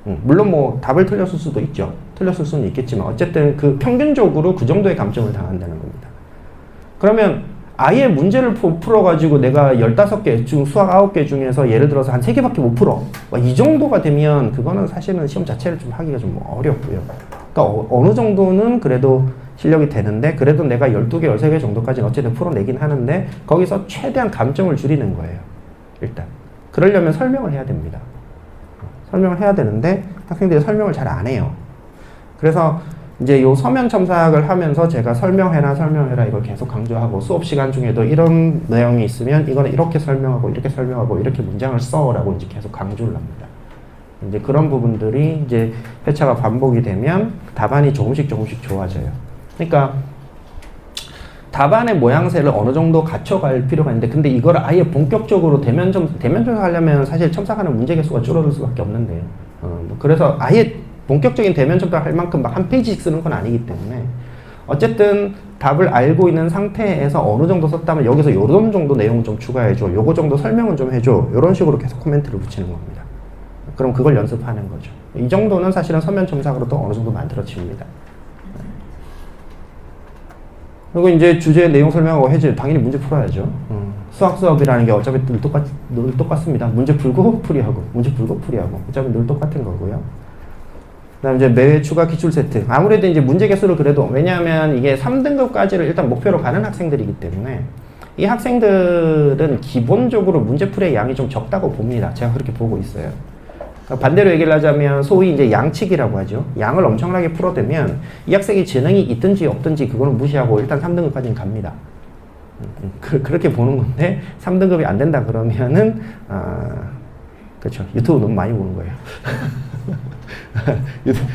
물론 뭐 답을 틀렸을 수도 있죠. 틀렸을 수는 있겠지만 어쨌든 그 평균적으로 그 정도의 감점을 당한다는 겁니다. 그러면 아예 문제를 풀어가지고 내가 15개 중 수학 9개 중에서 예를 들어서 한 3개밖에 못 풀어. 이 정도가 되면 그거는 사실은 시험 자체를 좀 하기가 좀 어렵고요. 그러니까 어느 정도는 그래도 실력이 되는데 그래도 내가 12개, 13개 정도까지는 어쨌든 풀어내긴 하는데 거기서 최대한 감점을 줄이는 거예요. 일단. 그러려면 설명을 해야 됩니다. 설명을 해야 되는데 학생들이 설명을 잘 안 해요. 그래서 이제 요 서면 첨삭을 하면서 제가 설명해라 이걸 계속 강조하고 수업 시간 중에도 이런 내용이 있으면 이거는 이렇게 설명하고 이렇게 문장을 써라고 이제 계속 강조를 합니다. 이제 그런 부분들이 이제 회차가 반복이 되면 답안이 조금씩 좋아져요. 그러니까 답안의 모양새를 어느 정도 갖춰갈 필요가 있는데 근데 이걸 아예 본격적으로 대면 첨삭하려면 사실 첨삭하는 문제 개수가 줄어들 수밖에 없는데요. 그래서 아예 본격적인 대면 첨삭할 만큼 막 한 페이지씩 쓰는 건 아니기 때문에 어쨌든 답을 알고 있는 상태에서 어느 정도 썼다면 여기서 요런 정도 내용을 좀 추가해줘, 요거 정도 설명은 좀 해줘, 요런 식으로 계속 코멘트를 붙이는 겁니다. 그럼 그걸 연습하는 거죠. 이 정도는 사실은 서면 첨삭으로도 어느 정도 만들어집니다. 그리고 이제 주제 내용 설명하고 해제 당연히 문제 풀어야죠. 수학이라는 게 어차피 늘 똑같습니다. 문제 풀고 풀이하고 어차피 늘 똑같은 거고요. 그다음 이제 매회 추가 기출 세트. 아무래도 이제 문제 개수를 그래도 왜냐하면 이게 3등급까지를 일단 목표로 가는 학생들이기 때문에 이 학생들은 기본적으로 문제 풀이의 양이 좀 적다고 봅니다. 제가 그렇게 보고 있어요. 반대로 얘기를 하자면 소위 이제 양치기라고 하죠. 양을 엄청나게 풀어대면 이 학생이 재능이 있든지 없든지 그거는 무시하고 일단 3등급까지는 갑니다. 그렇게 보는 건데 3등급이 안 된다 그러면은 그렇죠. 유튜브 너무 많이 보는 거예요.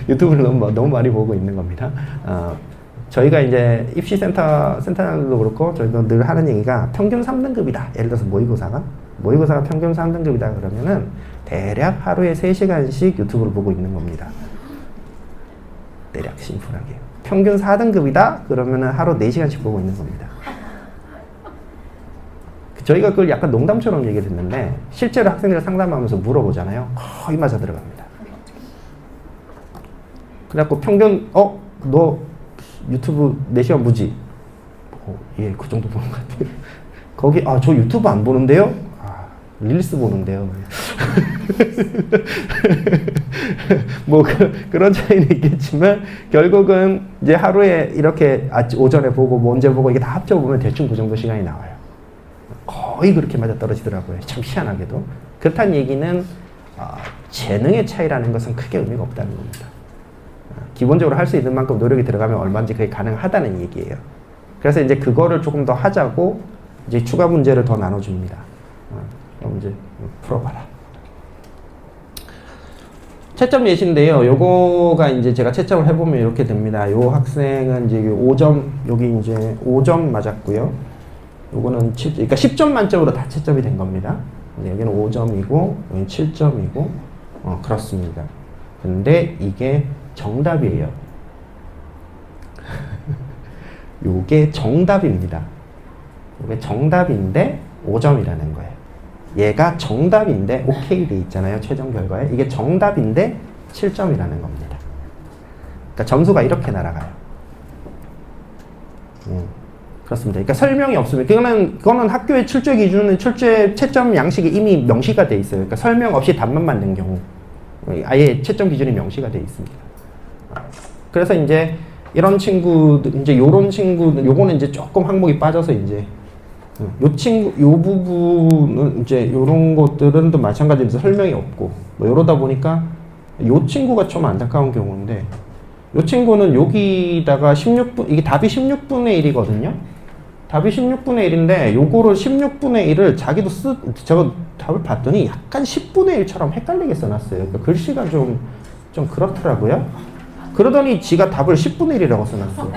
유튜브를 너무 많이 보고 있는 겁니다. 저희가 이제 입시센터도 그렇고 저희도 늘 하는 얘기가 평균 3등급이다. 예를 들어서 모의고사가 평균 3등급이다 그러면은 대략 하루에 3시간씩 유튜브를 보고 있는 겁니다. 대략 심플하게. 평균 4등급이다 그러면은 하루 4시간씩 보고 있는 겁니다. 저희가 그걸 약간 농담처럼 얘기를 했는데 실제로 학생들 상담하면서 물어보잖아요. 거의 맞아 들어갑니다. 그래갖고 평균 너 유튜브 4시간 보지? 예, 그 정도 보는 것 같아요. 거기 저 유튜브 안 보는데요? 릴리스 보는데요. 뭐 그런 차이는 있겠지만 결국은 이제 하루에 이렇게 오전에 보고 뭐 언제 보고 이게 다 합쳐보면 대충 그 정도 시간이 나와요. 거의 그렇게 맞아떨어지더라고요. 참 희한하게도. 그렇다는 얘기는 재능의 차이라는 것은 크게 의미가 없다는 겁니다. 기본적으로 할 수 있는 만큼 노력이 들어가면 얼마든지 그게 가능하다는 얘기예요. 그래서 이제 그거를 조금 더 하자고 이제 추가 문제를 더 나눠줍니다. 그럼 이제 풀어봐라. 채점 예시인데요. 요거가 이제 제가 채점을 해보면 이렇게 됩니다. 요 학생은 이제 5점, 여기 이제 5점 맞았고요. 요거는 그러니까 10점 만점으로 다 채점이 된 겁니다. 여기는 5점이고, 여기는 7점이고, 그렇습니다. 근데 이게 정답이에요. 요게 정답입니다. 요게 정답인데 5점이라는 거예요. 얘가 정답인데 오케이 돼 있잖아요. 최종 결과에. 이게 정답인데 7점이라는 겁니다. 그러니까 점수가 이렇게 날아가요. 그렇습니다. 그러니까 설명이 없으면 그거는 학교의 출제 기준은 채점 양식이 이미 명시가 돼 있어요. 그러니까 설명 없이 답만 만든 경우 아예 채점 기준이 명시가 돼 있습니다. 그래서 이제 이런 친구들 이제 요런 친구들 요거는 이제 조금 항목이 빠져서 이제 요 부분은 이제 요런 것들은 또 마찬가지로 설명이 없고 뭐 이러다 보니까 요 친구가 좀 안타까운 경우인데 요 친구는 여기다가 16분 이게 답이 16분의 1이거든요. 답이 16분의 1인데 요거를 16분의 1을 자기도 제가 답을 봤더니 약간 10분의 1처럼 헷갈리게 써놨어요. 그러니까 글씨가 좀 그렇더라고요. 그러더니 지가 답을 10분의 1이라고 써놨어요.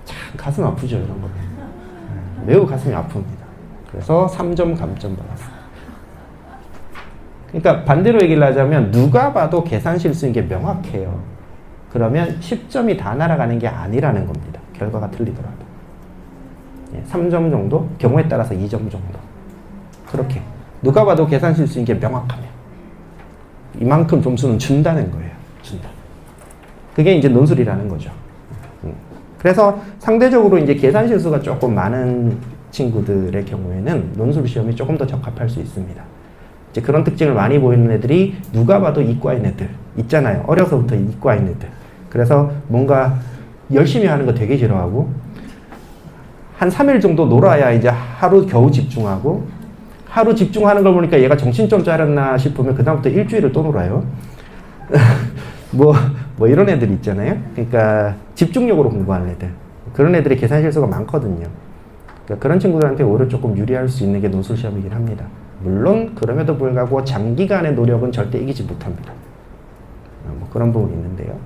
참 가슴 아프죠 이런 거. 매우 가슴이 아픕니다. 그래서 3점 감점 받았어요. 그러니까 반대로 얘기를 하자면 누가 봐도 계산 실수인 게 명확해요. 그러면 10점이 다 날아가는 게 아니라는 겁니다. 결과가 틀리더라도. 3점 정도? 경우에 따라서 2점 정도. 그렇게. 누가 봐도 계산 실수인 게 명확하면. 이만큼 점수는 준다는 거예요. 준다. 그게 이제 논술이라는 거죠. 그래서 상대적으로 이제 계산 실수가 조금 많은 친구들의 경우에는 논술 시험이 조금 더 적합할 수 있습니다. 이제 그런 특징을 많이 보이는 애들이 누가 봐도 이과인 애들 있잖아요. 어려서부터 이과인 애들. 그래서 뭔가 열심히 하는 거 되게 싫어하고 한 3일 정도 놀아야 이제 하루 겨우 집중하고 하루 집중하는 걸 보니까 얘가 정신 좀 차렸나 싶으면 그다음부터 일주일을 또 놀아요. 뭐 이런 애들 있잖아요. 그러니까 집중력으로 공부하는 애들. 그런 애들이 계산 실수가 많거든요. 그러니까 그런 친구들한테 오히려 조금 유리할 수 있는 게 논술 시험이긴 합니다. 물론 그럼에도 불구하고 장기간의 노력은 절대 이기지 못합니다. 뭐 그런 부분이 있는데요.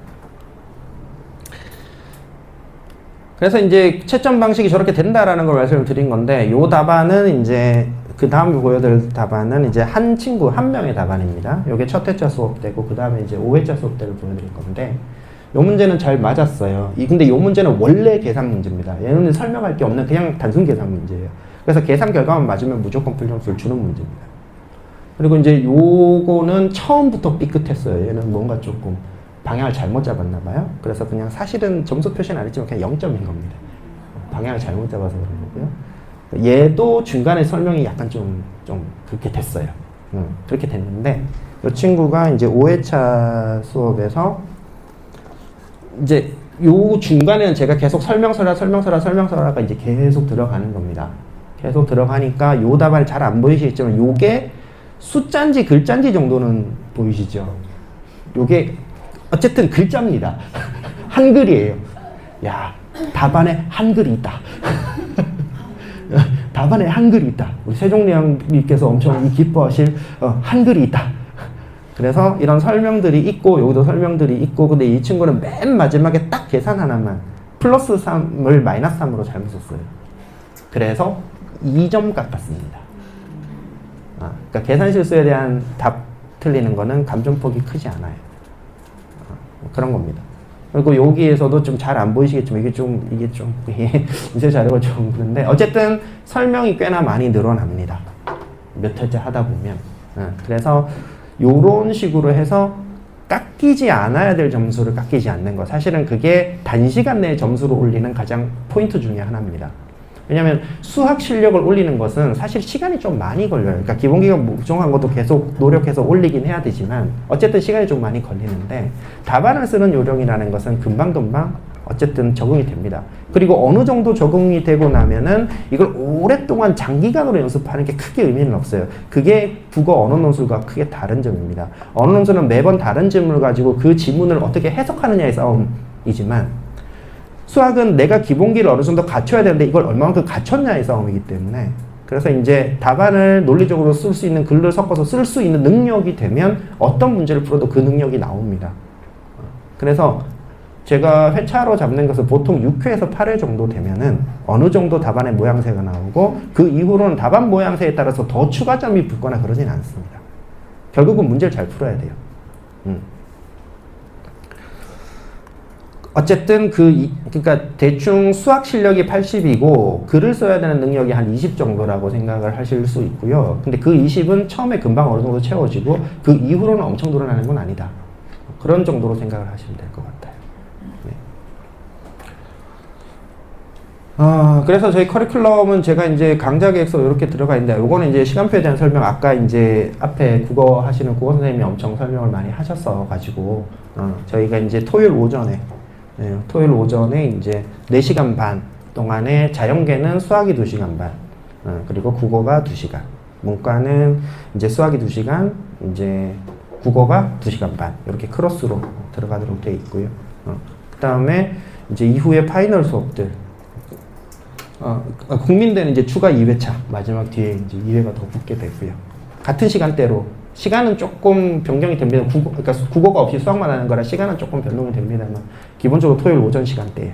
그래서 이제 채점 방식이 저렇게 된다라는 걸 말씀을 드린 건데, 요 답안은 이제 그 다음에 보여드릴 답안은 이제 한 친구 한 명의 답안입니다. 요게 첫 회차 수업 때고 그 다음에 이제 5회차 수업 때를 보여드릴 건데, 요 문제는 잘 맞았어요. 근데 요 문제는 원래 계산 문제입니다. 얘는 설명할 게 없는 그냥 단순 계산 문제예요. 그래서 계산 결과만 맞으면 무조건 풀점수를 주는 문제입니다. 그리고 이제 요거는 처음부터 삐끗했어요. 얘는 뭔가 조금 방향을 잘못 잡았나 봐요. 그래서 그냥 사실은 점수 표시는 안 했지만 그냥 0점인 겁니다. 방향을 잘못 잡아서 그런 거고요. 얘도 중간에 설명이 약간 좀 그렇게 됐어요. 그렇게 됐는데 이 친구가 이제 5회차 수업에서 이제 요 중간에는 제가 계속 설명서라가 이제 계속 들어가는 겁니다. 계속 들어가니까 요 답안이 잘 안 보이시겠지만 요게 숫자인지 글자인지 정도는 보이시죠? 요게 어쨌든 글자입니다. 한글이에요. 야, 답안에 한글이 있다. 답안에 한글이 있다. 우리 세종대왕님께서 엄청 기뻐하실 한글이 있다. 그래서 이런 설명들이 있고 여기도 설명들이 있고, 근데 이 친구는 맨 마지막에 딱 계산 하나만 플러스 3을 마이너스 3으로 잘못 썼어요. 그래서 2점 깎았습니다. 그러니까 계산 실수에 대한 답 틀리는 거는 감점폭이 크지 않아요. 그런 겁니다. 그리고 여기에서도 좀 잘 안 보이시겠지만 이게 좀 인쇄 자료가 좀 그런데 어쨌든 설명이 꽤나 많이 늘어납니다. 몇 회째 하다 보면. 그래서 요런 식으로 해서 깎이지 않아야 될 점수를 깎이지 않는 거. 사실은 그게 단시간 내에 점수를 올리는 가장 포인트 중에 하나입니다. 왜냐하면 수학 실력을 올리는 것은 사실 시간이 좀 많이 걸려요. 그러니까 기본기가 부족한 것도 계속 노력해서 올리긴 해야 되지만 어쨌든 시간이 좀 많이 걸리는데, 답안을 쓰는 요령이라는 것은 금방금방 어쨌든 적응이 됩니다. 그리고 어느 정도 적응이 되고 나면은 이걸 오랫동안 장기간으로 연습하는 게 크게 의미는 없어요. 그게 국어 언어 논술과 크게 다른 점입니다. 언어 논술은 매번 다른 지문을 가지고 그 지문을 어떻게 해석하느냐의 싸움이지만, 수학은 내가 기본기를 어느 정도 갖춰야 되는데 이걸 얼마만큼 갖췄냐의 싸움이기 때문에, 그래서 이제 답안을 논리적으로 쓸 수 있는 글을 섞어서 쓸 수 있는 능력이 되면 어떤 문제를 풀어도 그 능력이 나옵니다. 그래서 제가 회차로 잡는 것은 보통 6회에서 8회 정도 되면은 어느 정도 답안의 모양새가 나오고, 그 이후로는 답안 모양새에 따라서 더 추가점이 붙거나 그러진 않습니다. 결국은 문제를 잘 풀어야 돼요. 어쨌든 그러니까 대충 수학 실력이 80이고 글을 써야 되는 능력이 한 20 정도라고 생각을 하실 수 있고요. 근데 그 20은 처음에 금방 어느 정도 채워지고 그 이후로는 엄청 늘어나는 건 아니다. 그런 정도로 생각을 하시면 될 것 같아요. 네. 그래서 저희 커리큘럼은 제가 이제 강좌 계획서 이렇게 들어가 있는데, 요거는 이제 시간표에 대한 설명, 아까 이제 앞에 국어 하시는 국어 선생님이 엄청 설명을 많이 하셨어 가지고 저희가 이제 토요일 오전에 이제 4시간 반 동안에 자연계는 수학이 2시간 반, 그리고 국어가 2시간, 문과는 이제 수학이 2시간, 이제 국어가 2시간 반, 이렇게 크로스로 들어가도록 되어 있고요. 그 다음에 이제 이후에 파이널 수업들, 국민대는 이제 추가 2회차, 마지막 뒤에 이제 2회가 더 붙게 되고요. 같은 시간대로, 시간은 조금 변경이 됩니다. 그러니까 국어가 없이 수학만 하는 거라 시간은 조금 변동이 됩니다만, 기본적으로 토요일 오전 시간대에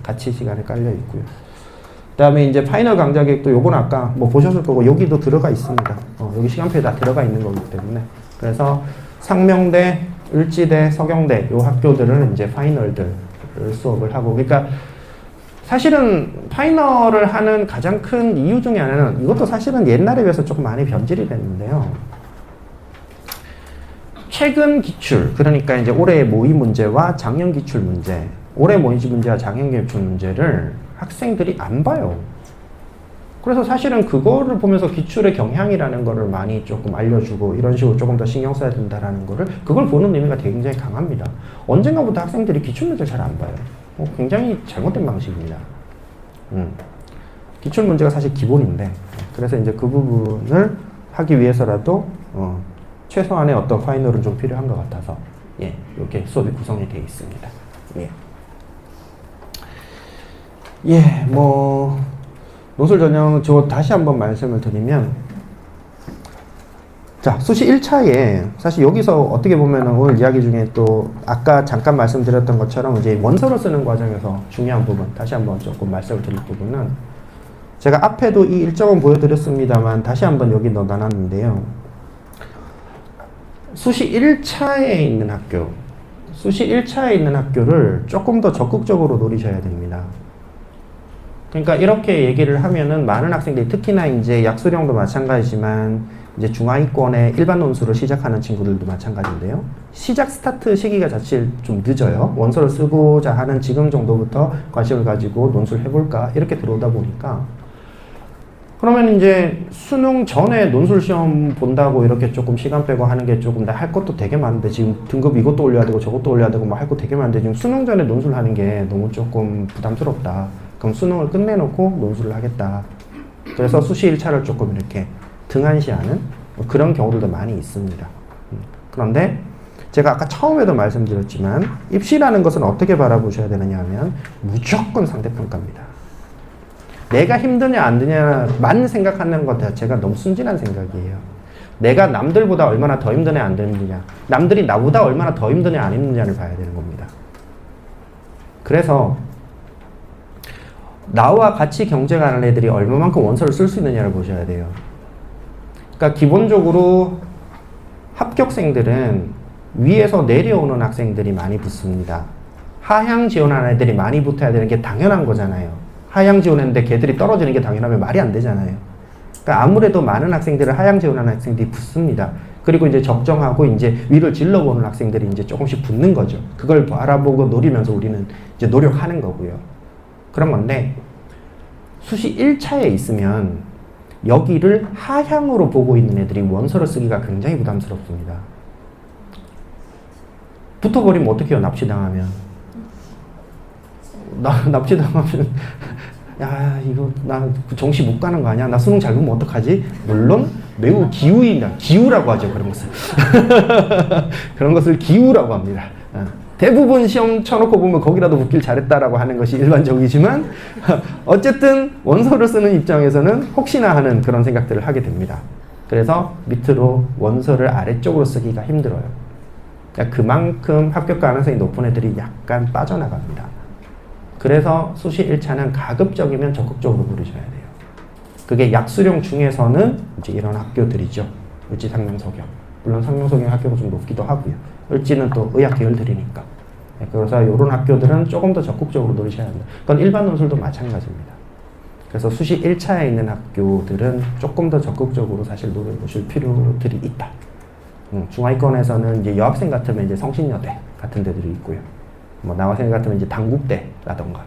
같이 시간에 깔려 있고요. 그 다음에 이제 파이널 강좌 계획도 요거는 아까 뭐 보셨을 거고, 여기도 들어가 있습니다. 여기 시간표에 다 들어가 있는 거기 때문에. 그래서 상명대, 을지대, 서경대 요 학교들은 이제 파이널들 수업을 하고, 그러니까 사실은 파이널을 하는 가장 큰 이유 중에 하나는, 이것도 사실은 옛날에 비해서 조금 많이 변질이 됐는데요. 최근 기출, 그러니까 이제 올해 모의 문제와 작년 기출 문제, 올해 모의 문제와 작년 기출 문제를 학생들이 안 봐요. 그래서 사실은 그거를 보면서 기출의 경향이라는 거를 많이 조금 알려주고 이런 식으로 조금 더 신경 써야 된다라는 거를 그걸 보는 의미가 굉장히 강합니다. 언젠가부터 학생들이 기출 문제를 잘 안 봐요. 굉장히 잘못된 방식입니다. 기출 문제가 사실 기본인데 그래서 이제 그 부분을 하기 위해서라도 최소한의 어떤 파이널은 좀 필요한 것 같아서 이렇게 수업이 구성이 되어 있습니다. 뭐 논술 전형 저 다시 한번 말씀을 드리면 자 수시 1차에 사실 여기서 어떻게 보면 오늘 이야기 중에 또 아까 잠깐 말씀드렸던 것처럼 이제 원서를 쓰는 과정에서 중요한 부분 다시 한번 조금 말씀을 드릴 부분은 제가 앞에도 이 일정은 보여드렸습니다만 다시 한번 여기 넣어놨는데요. 수시 1차에 있는 학교, 수시 1차에 있는 학교를 조금 더 적극적으로 노리셔야 됩니다. 그러니까 이렇게 얘기를 하면은 많은 학생들이 특히나 이제 약수령도 마찬가지지만 이제 중하위권의 일반 논술을 시작하는 친구들도 마찬가지인데요. 시작 스타트 시기가 사실 좀 늦어요. 원서를 쓰고자 하는 지금 정도부터 관심을 가지고 논술 해볼까 이렇게 들어오다 보니까 그러면 이제 수능 전에 논술 시험 본다고 이렇게 조금 시간 빼고 하는 게 조금 나 할 것도 되게 많은데 지금 등급 이것도 올려야 되고 저것도 올려야 되고 뭐 할 거 되게 많은데 지금 수능 전에 논술 하는 게 너무 조금 부담스럽다. 그럼 수능을 끝내놓고 논술을 하겠다. 그래서 수시 1차를 조금 이렇게 등한시하는 그런 경우들도 많이 있습니다. 그런데 제가 아까 처음에도 말씀드렸지만 입시라는 것은 어떻게 바라보셔야 되느냐 하면 무조건 상대평가입니다. 내가 힘드냐 안 드냐만 생각하는 것 자체가 너무 순진한 생각이에요. 내가 남들보다 얼마나 더 힘드냐 안 힘드냐, 남들이 나보다 얼마나 더 힘드냐 안 힘드냐를 봐야 되는 겁니다. 그래서 나와 같이 경쟁하는 애들이 얼마만큼 원서를 쓸 수 있느냐를 보셔야 돼요. 그러니까 기본적으로 합격생들은 위에서 내려오는 학생들이 많이 붙습니다. 하향 지원하는 애들이 많이 붙어야 되는 게 당연한 거잖아요. 하향 지원했는데 걔들이 떨어지는 게 당연하면 말이 안 되잖아요. 그러니까 아무래도 많은 학생들은 하향 지원하는 학생들이 붙습니다. 그리고 이제 적정하고 이제 위를 질러보는 학생들이 이제 조금씩 붙는 거죠. 그걸 바라보고 노리면서 우리는 이제 노력하는 거고요. 그런 건데 수시 1차에 있으면 여기를 하향으로 보고 있는 애들이 원서를 쓰기가 굉장히 부담스럽습니다. 붙어버리면 어떻게 해요? 납치당하면. 납치당하면 야 이거 나 정시 못 가는 거 아니야? 나 수능 잘 보면 어떡하지? 물론 매우 기우라고 하죠. 그런 것을 그런 것을 기우라고 합니다. 대부분 시험 쳐놓고 보면 거기라도 붙길 잘했다라고 하는 것이 일반적이지만 어쨌든 원서를 쓰는 입장에서는 혹시나 하는 그런 생각들을 하게 됩니다. 그래서 밑으로 원서를 아래쪽으로 쓰기가 힘들어요. 그러니까 그만큼 합격 가능성이 높은 애들이 약간 빠져나갑니다. 그래서 수시 1차는 가급적이면 적극적으로 노리셔야 돼요. 그게 약수령 중에서는 이제 이런 학교들이죠. 을지, 상명, 서경. 물론 상명, 서경 학교가 좀 높기도 하고요. 을지는 또 의학 계열들이니까. 그래서 이런 학교들은 조금 더 적극적으로 노리셔야 합니다. 그건 일반 논술도 마찬가지입니다. 그래서 수시 1차에 있는 학교들은 조금 더 적극적으로 사실 노려보실 필요들이 있다. 중하위권에서는 이제 여학생 같으면 이제 성신여대 같은 데들이 있고요. 뭐 남학생 같으면 이제 단국대라던가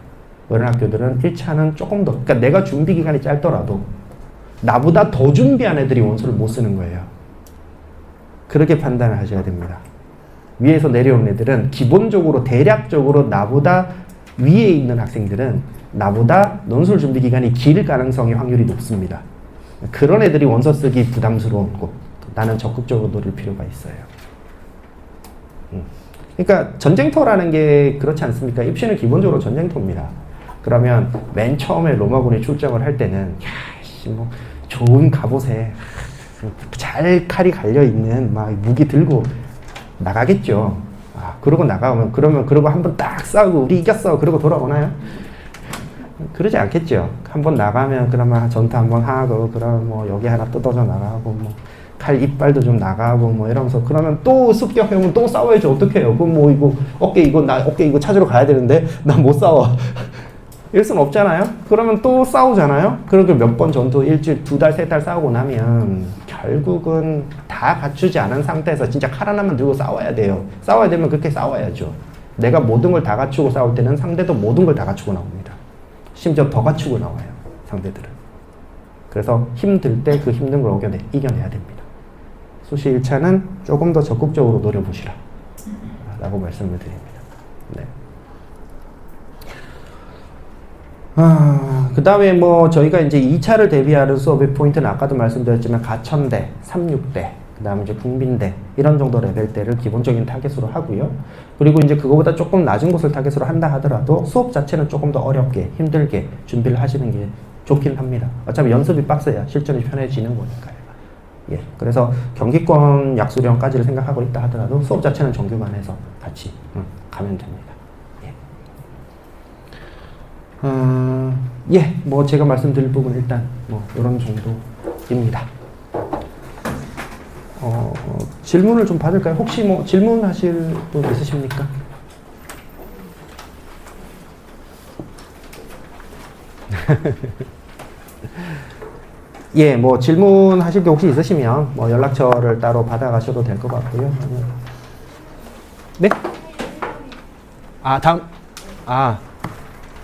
이런 학교들은 1차는 조금 더, 그러니까 내가 준비 기간이 짧더라도 나보다 더 준비한 애들이 원서를 못 쓰는 거예요. 그렇게 판단을 하셔야 됩니다. 위에서 내려온 애들은 기본적으로 대략적으로 나보다 위에 있는 학생들은 나보다 논술 준비 기간이 길 가능성의 확률이 높습니다. 그런 애들이 원서 쓰기 부담스러운 곳, 나는 적극적으로 노릴 필요가 있어요. 그러니까 전쟁터라는 게 그렇지 않습니까? 입시는 기본적으로 전쟁터입니다. 그러면 맨 처음에 로마군이 출정을 할 때는 뭐 좋은 갑옷에 잘 칼이 갈려있는 막 무기 들고 나가겠죠. 그러고 나가면 그러고 한번 딱 싸우고 우리 이겼어 그러고 돌아오나요? 그러지 않겠죠. 한번 나가면 그러면 전투 한번 하고 그러면 뭐 여기 하나 뜯어져 나가고 뭐 칼 이빨도 좀 나가고 뭐 이러면서 그러면 또 습격해오면 또 싸워야지 어떡해요. 그럼 뭐 이거 어깨 이거 찾으러 가야 되는데 나 못 싸워. 이럴 순 없잖아요. 그러면 또 싸우잖아요. 그러고 몇 번 전투 일주일, 2달, 3달 싸우고 나면 결국은 다 다 갖추지 않은 상태에서 진짜 칼 하나만 들고 싸워야 돼요. 싸워야 되면 그렇게 싸워야죠. 내가 모든 걸 다 갖추고 싸울 때는 상대도 모든 걸 다 갖추고 나옵니다. 심지어 더 갖추고 나와요. 상대들은. 그래서 힘들 때 그 힘든 걸 이겨내야 됩니다. 수시 1차는 조금 더 적극적으로 노려보시라 라고 말씀을 드립니다. 네. 그 다음에 뭐 저희가 이제 2차를 대비하는 수업의 포인트는 아까도 말씀드렸지만 가천대, 36대, 그 다음에 이제 국민대 이런 정도 레벨대를 기본적인 타겟으로 하고요. 그리고 이제 그거보다 조금 낮은 곳을 타겟으로 한다 하더라도 수업 자체는 조금 더 어렵게 힘들게 준비를 하시는 게 좋긴 합니다. 어차피 연습이 빡세야 실전이 편해지는 거니까요. 예, 그래서 경기권 약수령까지를 생각하고 있다 하더라도 수업 자체는 정규반에서 같이 가면 됩니다. 예, 뭐 제가 말씀드릴 부분 일단 뭐 이런 정도입니다. 질문을 좀 받을까요? 혹시 뭐 질문하실 분 있으십니까? 예, 뭐 질문하실 게 혹시 있으시면 뭐 연락처를 따로 받아가셔도 될 것 같고요. 네?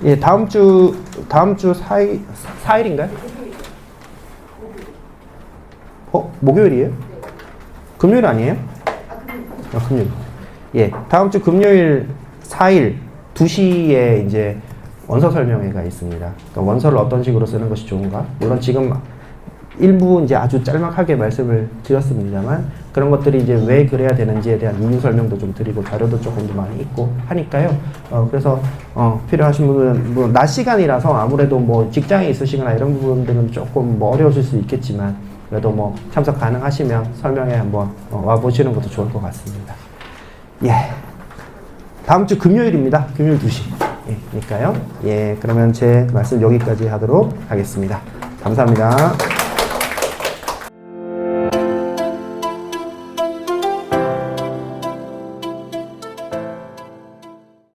예, 다음 주 4일인가요? 목요일이에요? 금요일 아니에요? 금요일. 예, 다음 주 금요일 4일 2시에 이제 원서 설명회가 있습니다. 그러니까 원서를 어떤 식으로 쓰는 것이 좋은가? 이런 지금 일부 이제 아주 짤막하게 말씀을 드렸습니다만 그런 것들이 이제 왜 그래야 되는지에 대한 이유 설명도 좀 드리고 자료도 조금 더 많이 있고 하니까요. 그래서 필요하신 분은 뭐 낮 시간이라서 아무래도 뭐 직장에 있으시거나 이런 부분들은 조금 뭐 어려우실 수 있겠지만 그래도 뭐 참석 가능하시면 설명회 한번 와 보시는 것도 좋을 것 같습니다. 예, 다음 주 금요일입니다. 금요일 2시. 예, 그러니까요. 예, 그러면 제 말씀 여기까지 하도록 하겠습니다. 감사합니다.